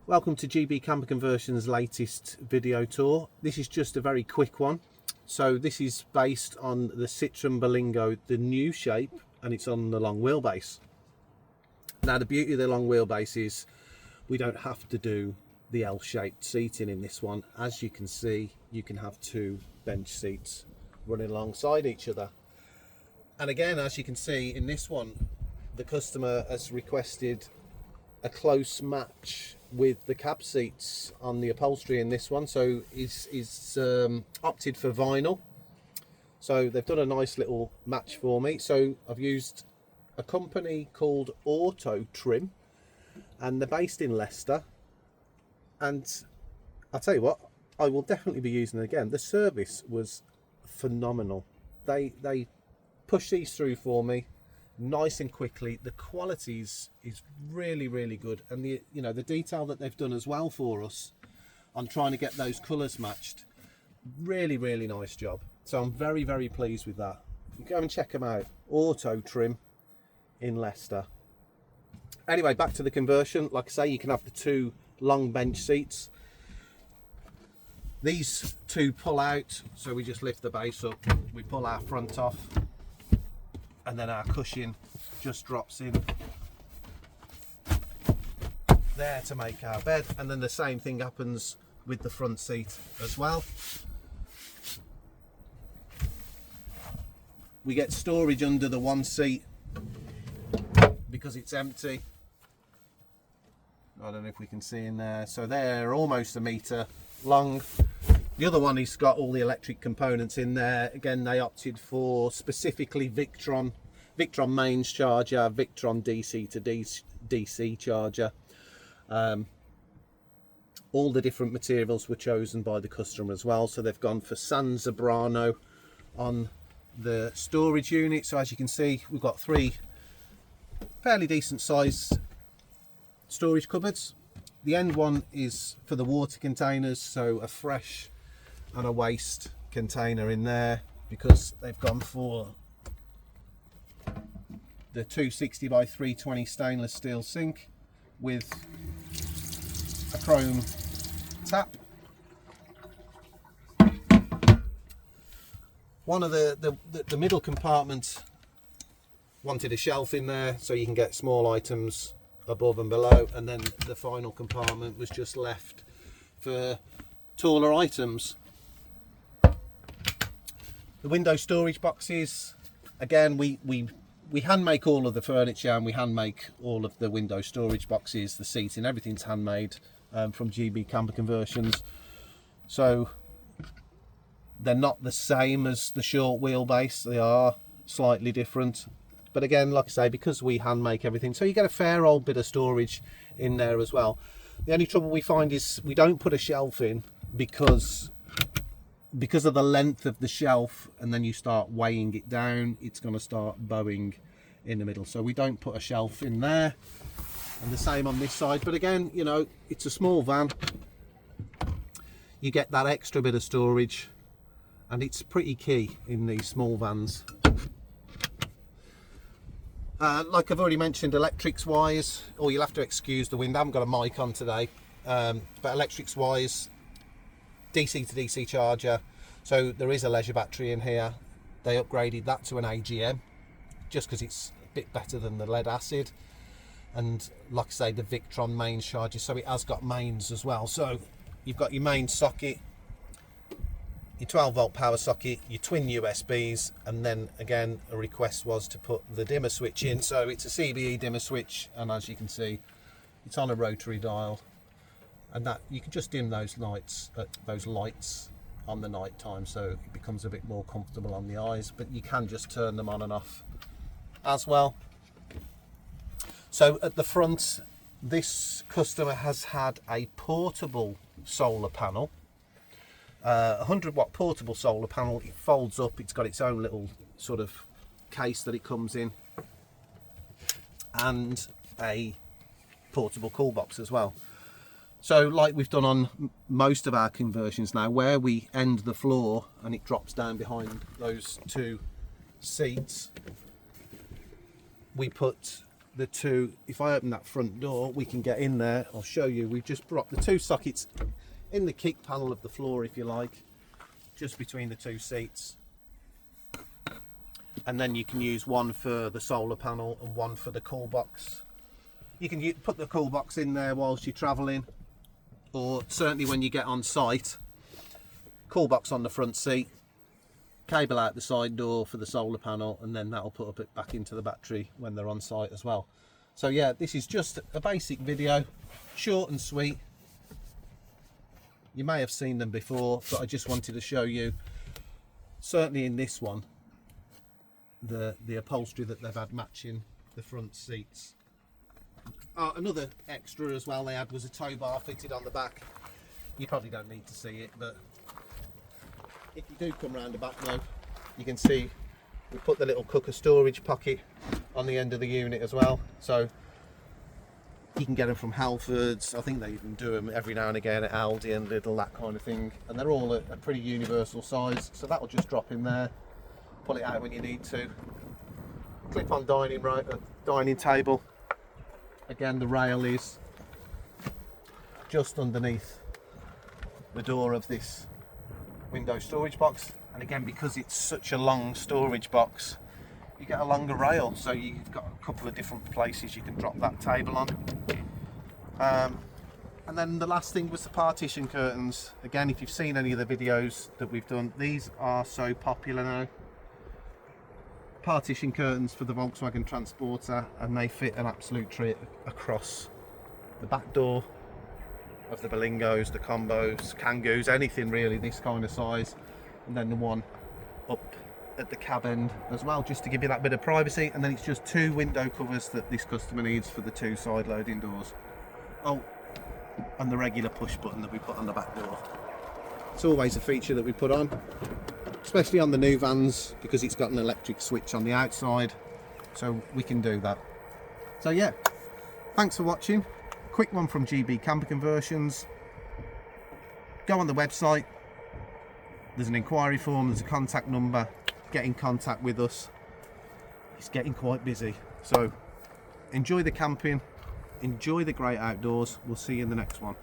Welcome to GB Camper Conversion's latest video tour. This is just a very quick one. So this is based on the Citroen Berlingo, the new shape, and it's on the long wheelbase. Now the beauty of the long wheelbase is we don't have to do the L-shaped seating in this one. As you can see, you can have two bench seats running alongside each other. And again, as you can see in this one, the customer has requested a close match with the cab seats on the upholstery in this one, so he's opted for vinyl. So they've done a nice little match for me. So I've used a company called Auto Trim, and they're based in Leicester, and I'll tell you what, I will definitely be using it again. The service was phenomenal. They pushed these through for me nice and quickly. The quality is really good, and the the detail that they've done as well for us on trying to get those colours matched, really nice job. So I'm very pleased with that. Go and check them out, Auto Trim in Leicester. Anyway, back to the conversion. Like I say, you can have the two long bench seats. These two pull out, so we just lift the base up, we pull our front off, and then our cushion just drops in there to make our bed. And then the same thing happens with the front seat as well. We get storage under the one seat because it's empty. I don't know if we can see in there. So they're almost a metre long. The other one has got all the electric components in there. Again, they opted for specifically Victron mains charger, Victron DC to DC charger. All the different materials were chosen by the customer as well. So they've gone for San Zebrano on the storage unit. So as you can see, we've got three fairly decent sized storage cupboards. The end one is for the water containers, so a fresh and a waste container in there, because they've gone for the 260 by 320 stainless steel sink with a chrome tap. One of the middle compartment wanted a shelf in there so you can get small items above and below, and then the final compartment was just left for taller items. The window storage boxes, again, we hand make all of the furniture, and we hand make all of the window storage boxes, the seating, everything's handmade from GB Camper Conversions. So they're not the same as the short wheelbase, they are slightly different. But again, like I say, because we hand make everything, so you get a fair old bit of storage in there as well. The only trouble we find is we don't put a shelf in because of the length of the shelf, and then you start weighing it down, it's going to start bowing in the middle. So we don't put a shelf in there, and the same on this side. But again, it's a small van, you get that extra bit of storage, and it's pretty key in these small vans. Like I've already mentioned, electrics wise, or you'll have to excuse the wind, I haven't got a mic on today, but electrics wise, DC to DC charger. So there is a leisure battery in here. They upgraded that to an AGM just because it's a bit better than the lead acid. And like I say, the Victron mains charger, so it has got mains as well. So you've got your main socket, your 12 volt power socket, your twin USBs, and then again a request was to put the dimmer switch in. So it's a CBE dimmer switch, and as you can see, it's on a rotary dial, and that you can just dim those lights on the night time, so it becomes a bit more comfortable on the eyes. But you can just turn them on and off as well. So at the front, this customer has had a portable solar panel, 100 watt portable solar panel. It folds up, it's got its own little sort of case that it comes in, and a portable cool box as well. So like we've done on most of our conversions now, where we end the floor and it drops down behind those two seats, we put the two, if I open that front door, we can get in there. I'll show you. We've just brought the two sockets in the kick panel of the floor, if you like, just between the two seats. And then you can use one for the solar panel and one for the cool box. You can put the cool box in there whilst you're travelling, or certainly when you get on site. Cool box on the front seat, cable out the side door for the solar panel, and then that'll put it back into the battery when they're on site as well. So yeah, this is just a basic video, short and sweet. You may have seen them before, but I just wanted to show you, certainly in this one, the upholstery that they've had matching the front seats. Another extra as well they had was a tow bar fitted on the back. You probably don't need to see it, but if you do come round the back now, you can see we put the little cooker storage pocket on the end of the unit as well. So you can get them from Halfords. I think they even do them every now and again at Aldi and Lidl, that kind of thing. And they're all a pretty universal size. So that'll just drop in there. Pull it out when you need to. Clip on dining table. Again, the rail is just underneath the door of this window storage box. And again, because it's such a long storage box, you get a longer rail, so you've got a couple of different places you can drop that table on. And then the last thing was the partition curtains. Again, if you've seen any of the videos that we've done, these are so popular now. Partition curtains for the Volkswagen Transporter, and they fit an absolute treat across the back door of the Berlingos, the Combos, Kangoos, anything really this kind of size. And then the one up at the cab end as well, just to give you that bit of privacy. And then it's just two window covers that this customer needs for the two side loading doors. Oh, and the regular push button that we put on the back door. It's always a feature that we put on, especially on the new vans, because it's got an electric switch on the outside, so we can do that. So yeah, thanks for watching. Quick one from GB Camper Conversions. Go on the website, there's an inquiry form, there's a contact number. Get in contact with us. It's getting quite busy, so enjoy the camping, enjoy the great outdoors. We'll see you in the next one.